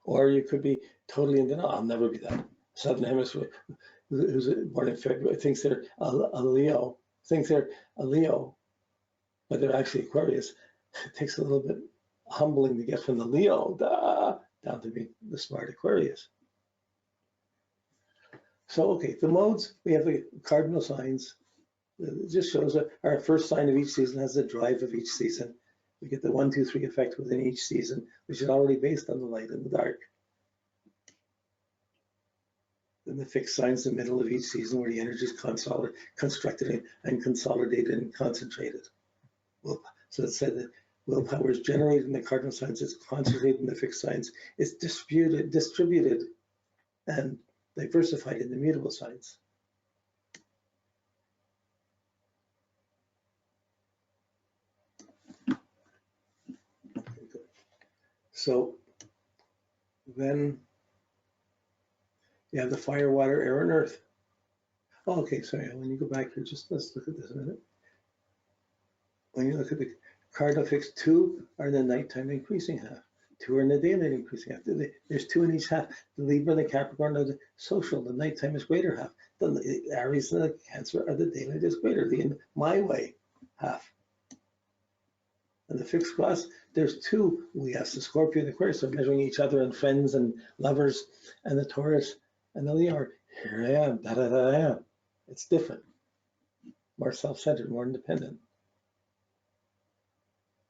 Or you could be totally in denial. I'll never be that. Southern Hemisphere, who's born in February, thinks they're a Leo, but they're actually Aquarius. It takes a little bit humbling to get from the Leo down to being the smart Aquarius. So, okay, the modes, we have the cardinal signs. It just shows that our first sign of each season has the drive of each season. We get the 1, 2, 3 effect within each season, which is already based on the light and the dark. Then the fixed signs in the middle of each season where the energy is constructed and consolidated and concentrated. So it said that willpower is generated in the cardinal signs, it's concentrated in the fixed signs, it's distributed and diversified in the mutable signs. So then you have the fire, water, air, and earth. Oh, okay, sorry, when you go back here, just let's look at this a minute. When you look at the cardinal fixed, 2 are in the nighttime increasing half, 2 are in the daylight increasing half. There's 2 in each half. The Libra and the Capricorn are the social, the nighttime is greater half. The Aries and the Cancer are the daylight is greater, the my way half. And the fixed cross, there's 2. We have the Scorpio and the Aquarius are measuring each other and friends and lovers, and the Taurus and the Leo are, here I am, I am. It's different, more self-centered, more independent.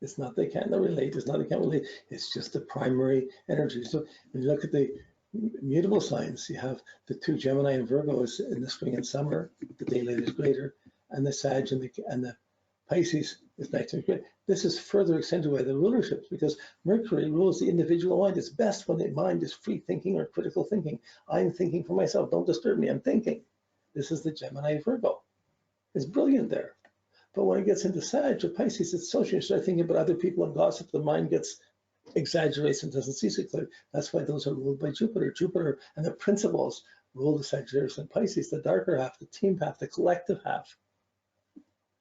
It's not they can't relate, it's not they can't relate, it's just the primary energy. So when you look at the mutable signs, you have the 2 Gemini and Virgos in the spring and summer, the daylight is greater, and the Sag and the Pisces is nighttime greater. This is further accentuated by the rulerships because Mercury rules the individual mind. It's best when the mind is free thinking or critical thinking. I'm thinking for myself, don't disturb me, I'm thinking. This is the Gemini Virgo. It's brilliant there. But when it gets into Sag or Pisces, it's social. You start thinking about other people and gossip, the mind gets exaggerates and doesn't see so clearly. That's why those are ruled by Jupiter. Jupiter and the principles rule the Sagittarius and Pisces, the darker half, the team half, the collective half.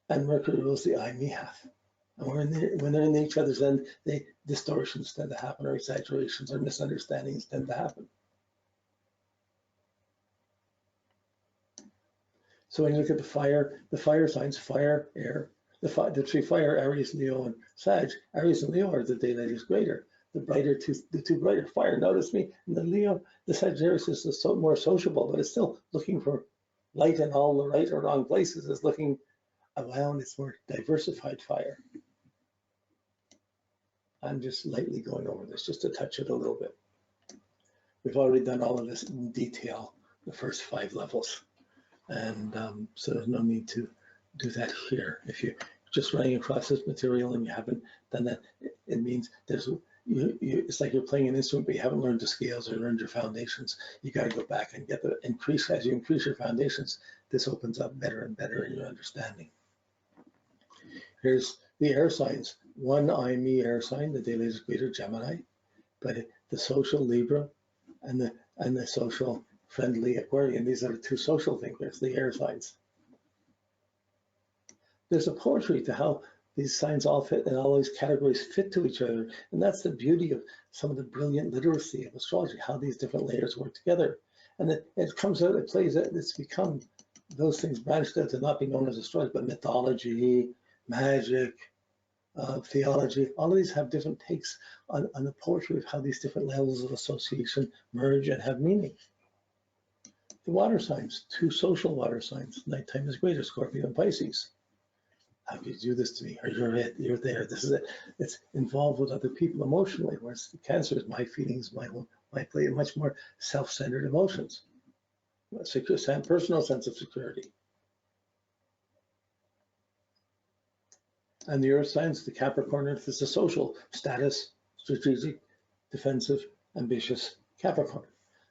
And Mercury rules the I, me half. And when they're in each other's end, distortions tend to happen, or exaggerations or misunderstandings tend to happen. So when you look at the fire signs, fire, air, the 3 fire, Aries, Leo, and Sag. Aries and Leo are the daylight is greater. The two brighter fire. Notice me, and the Leo, the Sagittarius is more sociable, but it's still looking for light in all the right or wrong places. It's looking around, it's more diversified fire. I'm just lightly going over this just to touch it a little bit. We've already done all of this in detail, the first 5 levels. And so there's no need to do that here. If you're just running across this material and you haven't done that, it means it's like you're playing an instrument, but you haven't learned the scales or learned your foundations. You got to go back and get as you increase your foundations, this opens up better and better in your understanding. Here's the air signs. 1 I, me air sign, the daylight is greater, Gemini, but the social Libra and the social friendly Aquarian. These are the 2 social thinkers, the air signs. There's a poetry to how these signs all fit and all these categories fit to each other. And that's the beauty of some of the brilliant literacy of astrology, how these different layers work together. And it comes out, it plays out, it's become, those things branched out to not be known as astrology, but mythology, magic, theology. All of these have different takes on the poetry of how these different levels of association merge and have meaning. The water signs, 2 social water signs. Nighttime is greater, Scorpio and Pisces. How could you do this to me? Or you're there, this is it. It's involved with other people emotionally, whereas the Cancer is my feelings, my play, much more self-centered emotions. Personal sense of security. And the earth signs, the Capricorn earth is the social, status, strategic, defensive, ambitious Capricorn.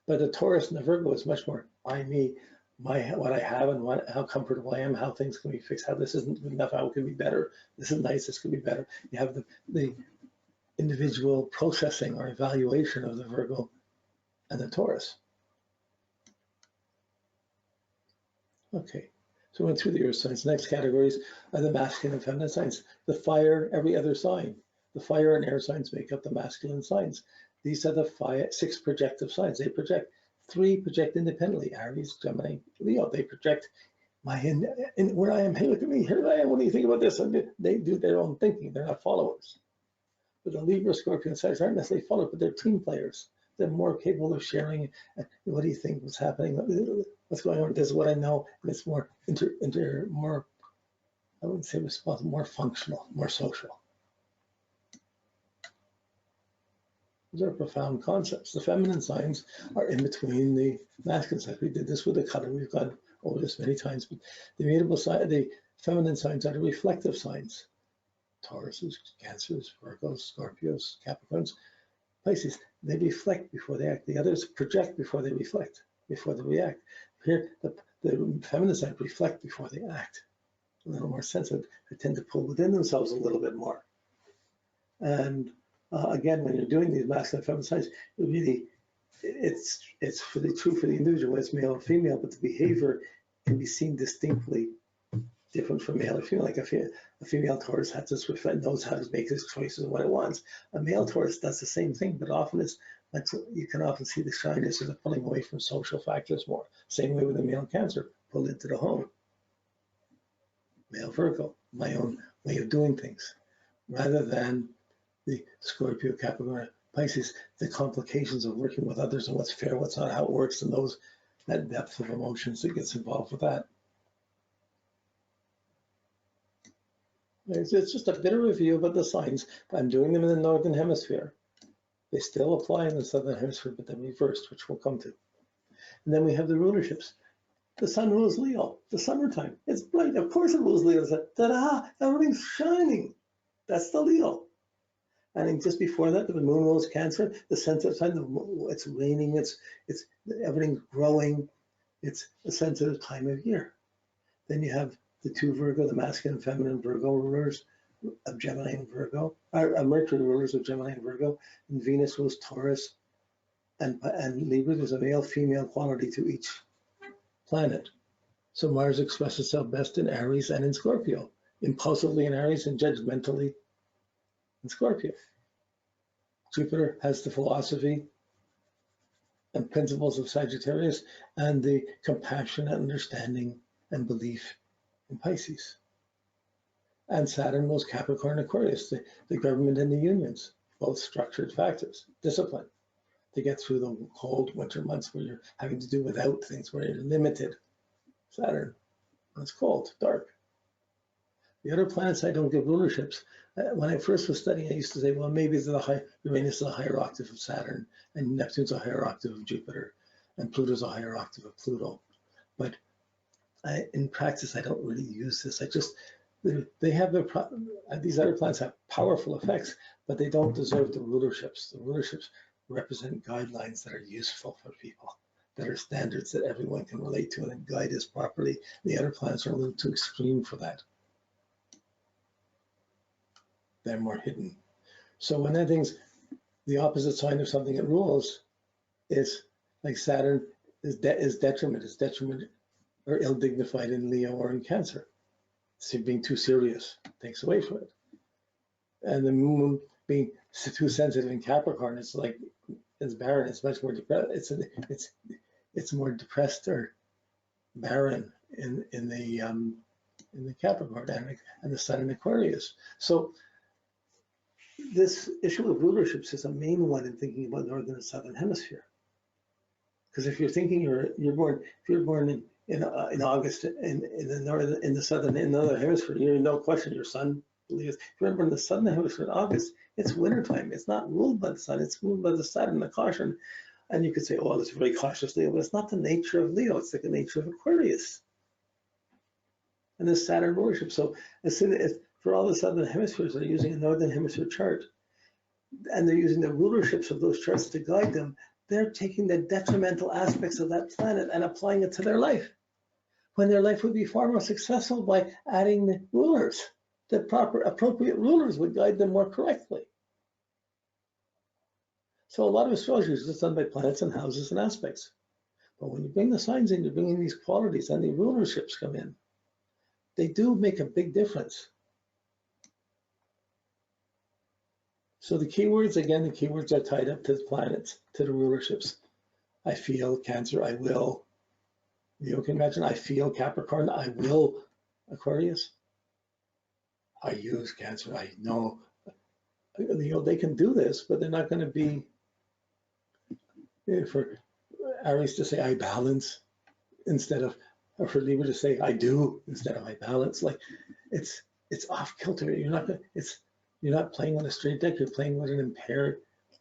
But the Taurus and the Virgo is much more I, me, what I have and how comfortable I am, how things can be fixed, how this isn't good enough, how it can be better, this is nice, this could be better. You have the individual processing or evaluation of the Virgo and the Taurus. Okay, so we went through the earth signs. Next categories are the masculine and feminine signs. The fire, every other sign. The fire and air signs make up the masculine signs. These are the 6 projective signs. They project. 3 project independently. Aries, Gemini, Leo. They project where I am. Hey, look at me. Here I am. What do you think about this? And they do their own thinking. They're not followers. But the Libra, Scorpio, and Sagittarius aren't necessarily followers, but they're team players. They're more capable of sharing. What do you think? What's happening? What's going on? This is what I know. And it's more more. I wouldn't say responsible, more functional, more social. Those are profound concepts. The feminine signs are in between the masculine signs. We did this with the color. We've gone over this many times. But the mutable side, the feminine signs are the reflective signs. Tauruses, Cancers, Virgos, Scorpios, Capricorns, Pisces. They reflect before they act. The others project before they reflect, before they react. Here, the feminine signs reflect before they act. A little more sensitive. They tend to pull within themselves a little bit more. And again, when you're doing these masculine and feminine signs, it's true for the individual, it's male or female, but the behavior can be seen distinctly different from male or female. Like a female Taurus knows how to make his choices and what it wants. A male Taurus does the same thing, but often you can often see the shyness of the pulling away from social factors more. Same way with a male Cancer, pulled into the home. Male Virgo, my own way of doing things, rather than the Scorpio, Capricorn, Pisces, the complications of working with others and what's fair, what's not, how it works, and that depth of emotions that gets involved with that. It's just a bit of review about the signs. I'm doing them in the Northern Hemisphere. They still apply in the Southern Hemisphere, but they're reversed, which we'll come to. And then we have the rulerships. The sun rules Leo, the summertime. It's bright. Of course it rules Leo. It's like, ta-da, everything's shining. That's the Leo. And then just before that, the moon rules Cancer, the sensitive sign, it's raining, it's everything's growing. It's a sensitive time of year. Then you have the 2 Virgo, the masculine and feminine Virgo rulers of Gemini and Virgo, Mercury rulers of Gemini and Virgo, and Venus rules Taurus and Libra. There's a male-female quality to each planet. So Mars expresses itself best in Aries and in Scorpio, impulsively in Aries and judgmentally in Scorpio. Jupiter has the philosophy and principles of Sagittarius and the compassion and understanding and belief in Pisces. And Saturn rules Capricorn and Aquarius, the government and the unions, both structured factors, discipline, to get through the cold winter months where you're having to do without things, where you're limited. Saturn, when it's cold, dark. The other planets I don't give rulerships. When I first was studying, I used to say, well, maybe Uranus is a higher octave of Saturn, and Neptune's a higher octave of Jupiter, and Pluto's a higher octave of Pluto. But in practice, I don't really use this. They have these other planets have powerful effects, but they don't deserve the rulerships. The rulerships represent guidelines that are useful for people, that are standards that everyone can relate to and guide us properly. The other planets are a little too extreme for that. They're more hidden. So when anything's the opposite sign of something it rules, is like Saturn is detriment or ill-dignified in Leo or in Cancer. So being too serious takes away from it. And the moon being too sensitive in Capricorn, it's like, it's barren, it's much more depressed, it's more depressed or barren in the Capricorn and the Sun in Aquarius. So this issue of rulerships is a main one in thinking about Northern and Southern Hemisphere. Because if you're thinking you're born in August in the Northern Hemisphere, you're no question your sun. If you're born in the Southern Hemisphere in August, it's wintertime. It's not ruled by the sun. It's ruled by the Saturn, the caution. And you could say, oh, it's very cautious Leo, but it's not the nature of Leo. It's like the nature of Aquarius. And the Saturn rulership. So as soon as for all the Southern Hemispheres, they're using a Northern Hemisphere chart, and they're using the rulerships of those charts to guide them. They're taking the detrimental aspects of that planet and applying it to their life, when their life would be far more successful by adding the rulers. The proper, appropriate rulers would guide them more correctly. So a lot of astrology is just done by planets and houses and aspects. But when you bring the signs in, you're bringing these qualities and the rulerships come in. They do make a big difference. So the keywords, again, the keywords are tied up to the planets, to the rulerships. I feel Cancer, I will. You can imagine, I feel Capricorn, I will Aquarius. I use Cancer, I know. They can do this, but they're not going to be, for Aries to say I balance instead of, or for Libra to say I do instead of I balance. Like it's off kilter. You're not playing on a straight deck. You're playing with an impaired.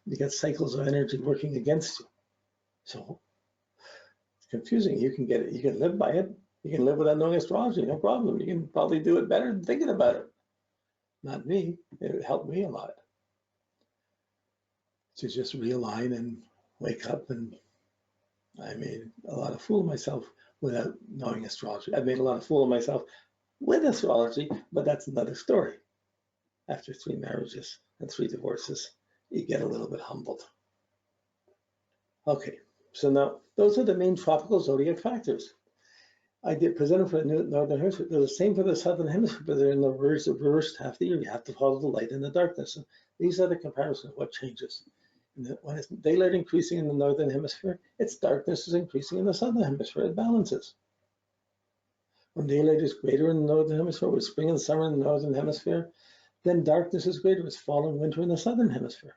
You got cycles of energy working against you. So it's confusing. You can get it. You can live by it. You can live without knowing astrology. No problem. You can probably do it better than thinking about it. Not me. It helped me a lot to just realign and wake up. And I made a lot of fool of myself without knowing astrology. I've made a lot of fool of myself with astrology, but that's another story. After 3 marriages and 3 divorces, you get a little bit humbled. Okay, so now those are the main tropical zodiac factors. I did present them for the Northern Hemisphere. They're the same for the Southern Hemisphere, but they're in the reversed half of the year. You have to follow the light and the darkness. So these are the comparisons of what changes. When it's daylight increasing in the Northern Hemisphere, its darkness is increasing in the Southern Hemisphere. It balances. When daylight is greater in the Northern Hemisphere, with spring and summer in the Northern Hemisphere, then darkness is greater. It's fall and winter in the Southern Hemisphere.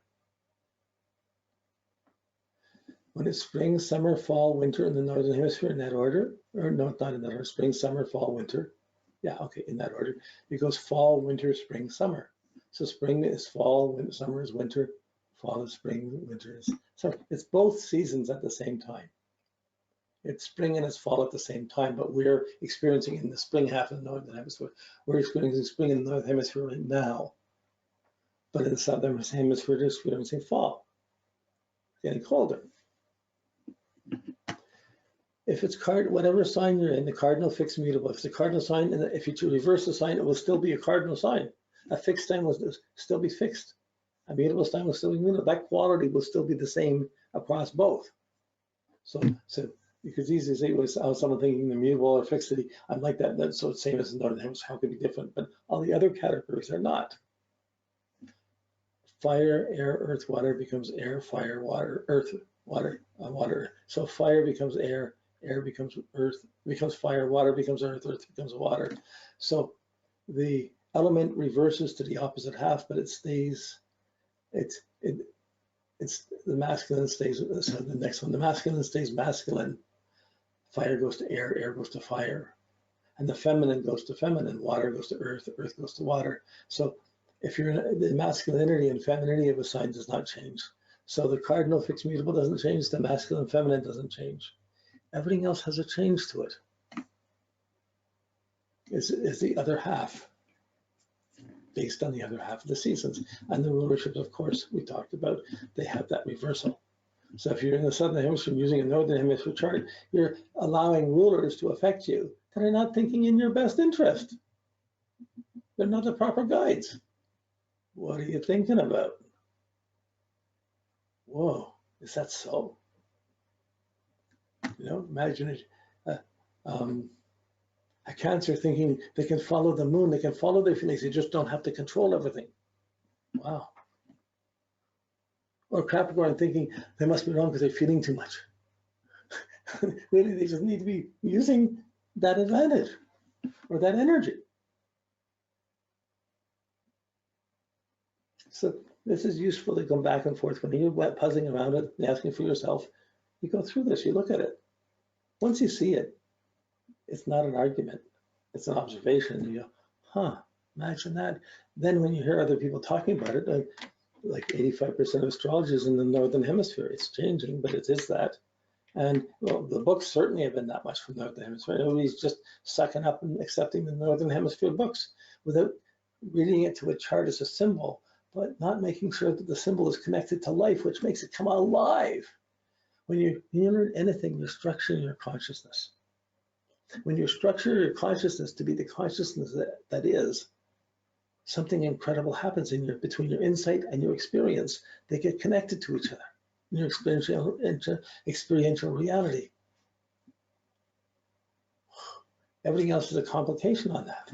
When it's spring, summer, fall, winter in the Northern Hemisphere in that order, or no, not in that order, spring, summer, fall, winter. Yeah, okay, in that order. It goes fall, winter, spring, summer. So spring is fall, winter, summer is winter, fall is spring, winter is summer. It's both seasons at the same time. It's spring and it's fall at the same time, but we're experiencing in the spring half of the Northern Hemisphere. We're experiencing spring in the Northern Hemisphere right now. But in the Southern Hemisphere, we're experiencing fall. It's getting colder. If it's whatever sign you're in, the cardinal fixed mutable. If it's a cardinal sign, and if you reverse the sign, it will still be a cardinal sign. A fixed sign will still be fixed. A mutable sign will still be mutable. That quality will still be the same across both. So you could easily say, well, someone thinking the mutable or fixity, I'm like that. So it's same as the Northern Hemisphere. How could it be different? But all the other categories are not. Fire, air, earth, water becomes air, fire, water, earth, water, water. So fire becomes air. Air becomes earth, becomes fire, water becomes earth, earth becomes water. So the element reverses to the opposite half, but it stays, it's the masculine stays, so the next one, the masculine stays masculine, fire goes to air, air goes to fire, and the feminine goes to feminine, water goes to earth, earth goes to water. So if you're in the masculinity and femininity of a sign does not change. So the cardinal fixed mutable doesn't change, the masculine and feminine doesn't change. Everything else has a change to it. Is the other half, based on the other half of the seasons. And the rulerships, of course, we talked about, they have that reversal. So if you're in the Southern Hemisphere using a Northern Hemisphere chart, you're allowing rulers to affect you that are not thinking in your best interest. They're not the proper guides. What are you thinking about? Whoa, is that so? You know, imagine it. A Cancer thinking they can follow the moon, they can follow their feelings, they just don't have to control everything. Wow. Or Capricorn thinking they must be wrong because they're feeling too much. Really, they just need to be using that advantage or that energy. So this is useful to come back and forth when you're puzzling around it and asking for yourself. You go through this, you look at it. Once you see it, it's not an argument. It's an observation. You go, huh, imagine that. Then when you hear other people talking about it, like 85% of astrology is in the Northern Hemisphere. It's changing, but it is that. And well, the books certainly have been that much from the Northern Hemisphere. Nobody's just sucking up and accepting the Northern Hemisphere books without reading it to a chart as a symbol, but not making sure that the symbol is connected to life, which makes it come alive. When you learn anything, you're structuring your consciousness. When you structure your consciousness to be the consciousness that is, something incredible happens in between your insight and your experience. They get connected to each other in your experiential reality. Everything else is a complication on that.